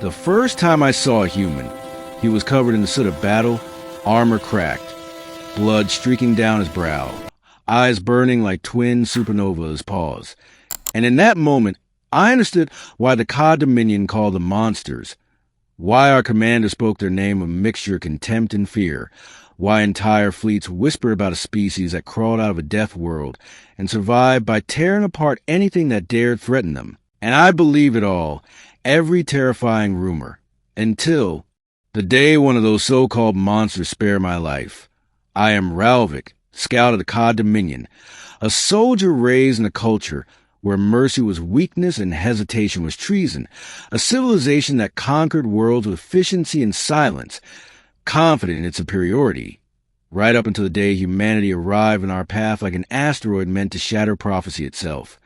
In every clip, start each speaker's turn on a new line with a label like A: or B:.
A: The first time I saw a human, he was covered in the soot of battle, armor cracked, blood streaking down his brow, eyes burning like twin supernovas' paws. And in that moment, I understood why the Ka Dominion called them monsters, why our commander spoke their name with a mixture of contempt and fear, why entire fleets whispered about a species that crawled out of a death world and survived by tearing apart anything that dared threaten them. And I believe it all, every terrifying rumor, until the day one of those so-called monsters spared my life. I am Ralvik, scout of the Ka Dominion, a soldier raised in a culture where mercy was weakness and hesitation was treason, a civilization that conquered worlds with efficiency and silence, confident in its superiority, right up until the day humanity arrived in our path like an asteroid meant to shatter prophecy itself.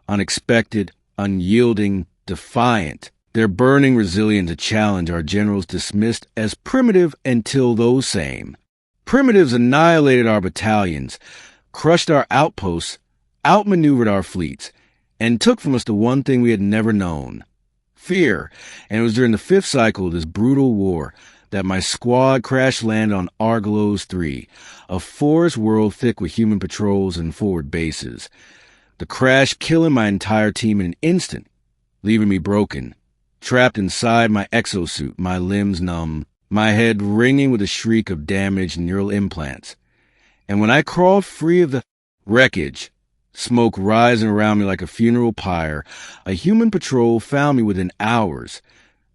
A: Unexpected, unyielding, defiant, their burning resilience to challenge our generals dismissed as primitive until those same primitives annihilated our battalions, crushed our outposts, outmaneuvered our fleets, and took from us the one thing we had never known, fear. And it was during the fifth cycle of this brutal war that my squad crash landed on Argelos 3, a forest world thick with human patrols and forward bases. The crash killing my entire team in an instant, leaving me broken, trapped inside my exosuit, my limbs numb, my head ringing with a shriek of damaged neural implants. And when I crawled free of the wreckage, smoke rising around me like a funeral pyre, a human patrol found me within hours,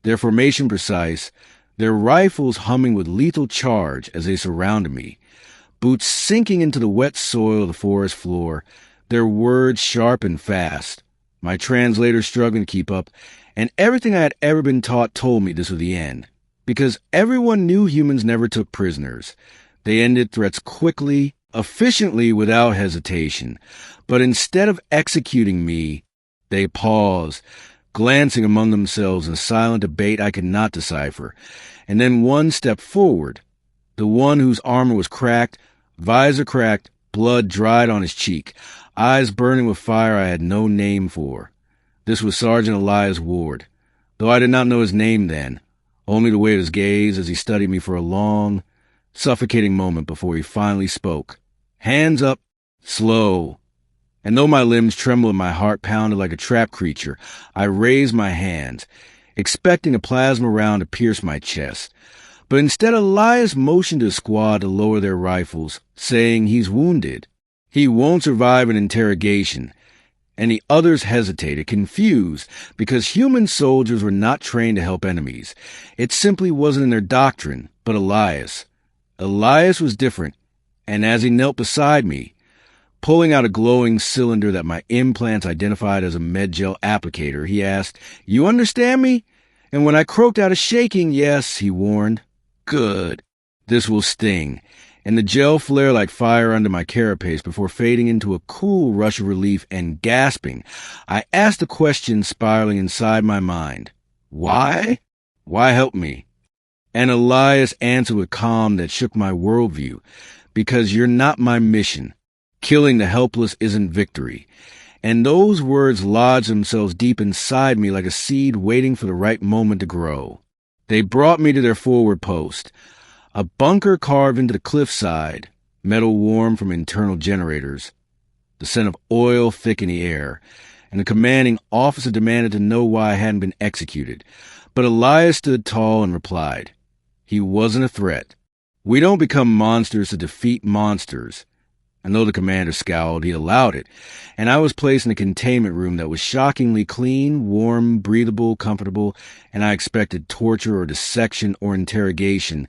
A: their formation precise, their rifles humming with lethal charge as they surrounded me, boots sinking into the wet soil of the forest floor, their words sharp and fast, my translator struggling to keep up, and everything I had ever been taught told me this was the end. Because everyone knew humans never took prisoners. They ended threats quickly, efficiently, without hesitation. But instead of executing me, they paused, glancing among themselves in silent debate I could not decipher. And then one stepped forward, the one whose armor was cracked, visor cracked, blood dried on his cheek, eyes burning with fire I had no name for. This was Sergeant Elias Ward, though I did not know his name then, only the weight of his gaze as he studied me for a long, suffocating moment before he finally spoke. Hands up, slow. And though my limbs trembled and my heart pounded like a trapped creature, I raised my hands, expecting a plasma round to pierce my chest. But instead, Elias motioned to his squad to lower their rifles, saying he's wounded. He won't survive an interrogation. And the others hesitated, confused, because human soldiers were not trained to help enemies. It simply wasn't in their doctrine. But Elias was different, and as he knelt beside me, pulling out a glowing cylinder that my implants identified as a medgel applicator, he asked, "You understand me?" And when I croaked out a shaking yes, he warned, "Good. This will sting." And the gel flared like fire under my carapace before fading into a cool rush of relief, and gasping, I asked a question spiraling inside my mind. Why? Why help me? And Elias answered with calm that shook my worldview. Because you're not my mission. Killing the helpless isn't victory. And those words lodged themselves deep inside me like a seed waiting for the right moment to grow. They brought me to their forward post. A bunker carved into the cliffside, metal warm from internal generators, the scent of oil thick in the air, and the commanding officer demanded to know why I hadn't been executed. But Elias stood tall and replied, he wasn't a threat. We don't become monsters to defeat monsters. And though the commander scowled, he allowed it, and I was placed in a containment room that was shockingly clean, warm, breathable, comfortable, and I expected torture or dissection or interrogation,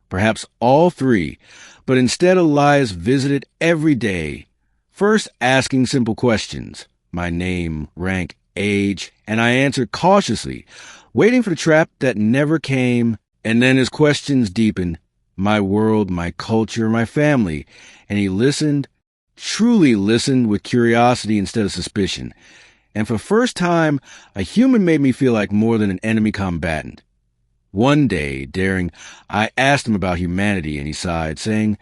A: perhaps all three, but instead Elias visited every day, first asking simple questions, my name, rank, age, and I answered cautiously, waiting for the trap that never came, and then his questions deepened, my world, my culture, my family, and he listened, truly listened with curiosity instead of suspicion, and for the first time, a human made me feel like more than an enemy combatant. One day, daring, I asked him about humanity, and he sighed, saying,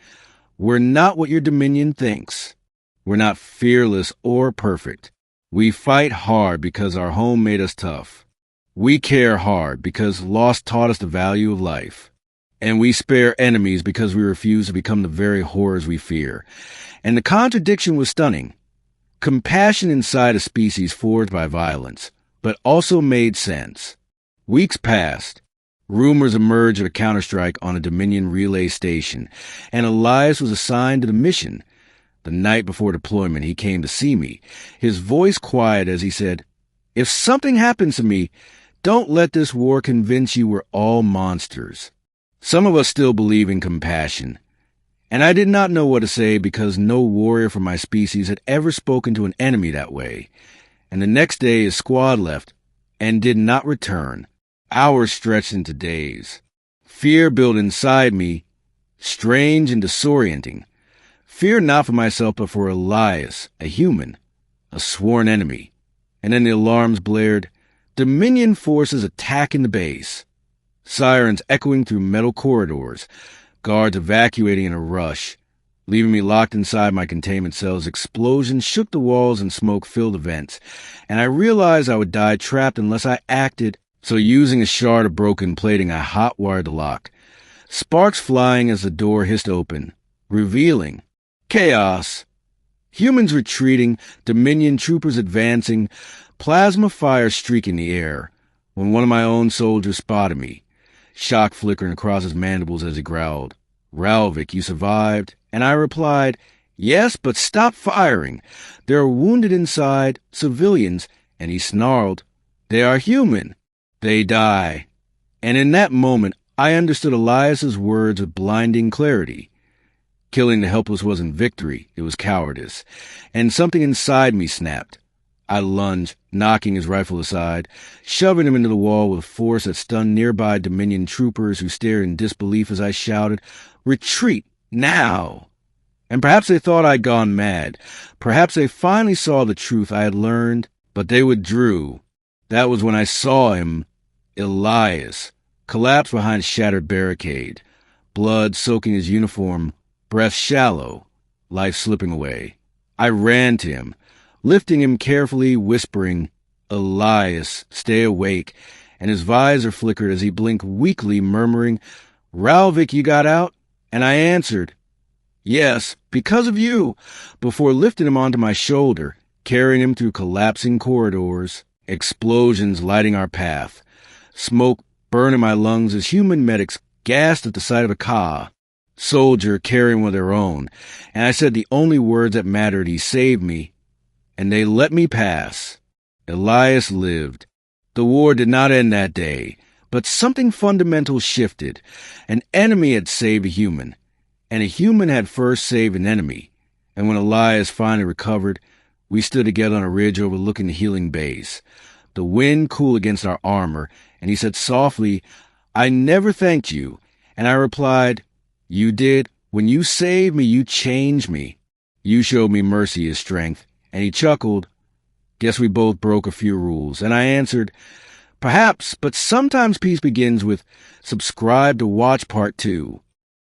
A: we're not what your dominion thinks. We're not fearless or perfect. We fight hard because our home made us tough. We care hard because loss taught us the value of life. And we spare enemies because we refuse to become the very horrors we fear. And the contradiction was stunning. Compassion inside a species forged by violence, but also made sense. Weeks passed. Rumors emerged of a counterstrike on a Dominion relay station, and Elias was assigned to the mission. The night before deployment, he came to see me, his voice quiet as he said, "If something happens to me, don't let this war convince you we're all monsters." Some of us still believe in compassion, and I did not know what to say because no warrior from my species had ever spoken to an enemy that way. And the next day his squad left and did not return. Hours stretched into days. Fear built inside me, strange and disorienting. Fear not for myself, but for Elias, a human, a sworn enemy. And then the alarms blared. Dominion forces attacking the base. Sirens echoing through metal corridors. Guards evacuating in a rush. Leaving me locked inside my containment cells, explosions shook the walls and smoke filled the vents. And I realized I would die trapped unless I acted. So using a shard of broken plating, I hot-wired the lock. Sparks flying as the door hissed open, revealing chaos. Humans retreating, Dominion troopers advancing, plasma fire streaking the air. When one of my own soldiers spotted me, shock flickering across his mandibles as he growled, "Ralvik, you survived?" And I replied, "Yes, but stop firing. There are wounded inside, civilians." And he snarled, "They are human. They die." And in that moment, I understood Elias's words with blinding clarity. Killing the helpless wasn't victory, it was cowardice. And something inside me snapped. I lunged, knocking his rifle aside, shoving him into the wall with force that stunned nearby Dominion troopers who stared in disbelief as I shouted, "Retreat, now!" And perhaps they thought I'd gone mad. Perhaps they finally saw the truth I had learned, but they withdrew. That was when I saw him, Elias, collapse behind a shattered barricade, blood soaking his uniform, breath shallow, life slipping away. I ran to him, lifting him carefully, whispering, "Elias, stay awake," and his visor flickered as he blinked weakly, murmuring, "Ralvik, you got out?" And I answered, "Yes, because of you," before lifting him onto my shoulder, carrying him through collapsing corridors, explosions lighting our path, smoke burning my lungs as human medics gasped at the sight of a Ka, soldier carrying one of their own, and I said the only words that mattered, "He saved me," and they let me pass. Elias lived. The war did not end that day, but something fundamental shifted. An enemy had saved a human, and a human had first saved an enemy. And when Elias finally recovered, we stood together on a ridge overlooking the healing base. The wind cool against our armor, and he said softly, "I never thanked you." And I replied, "You did. When you saved me, you changed me. You showed me mercy is strength." And he chuckled. Guess we both broke a few rules. And I answered, "Perhaps, but sometimes peace begins with subscribe to watch part 2.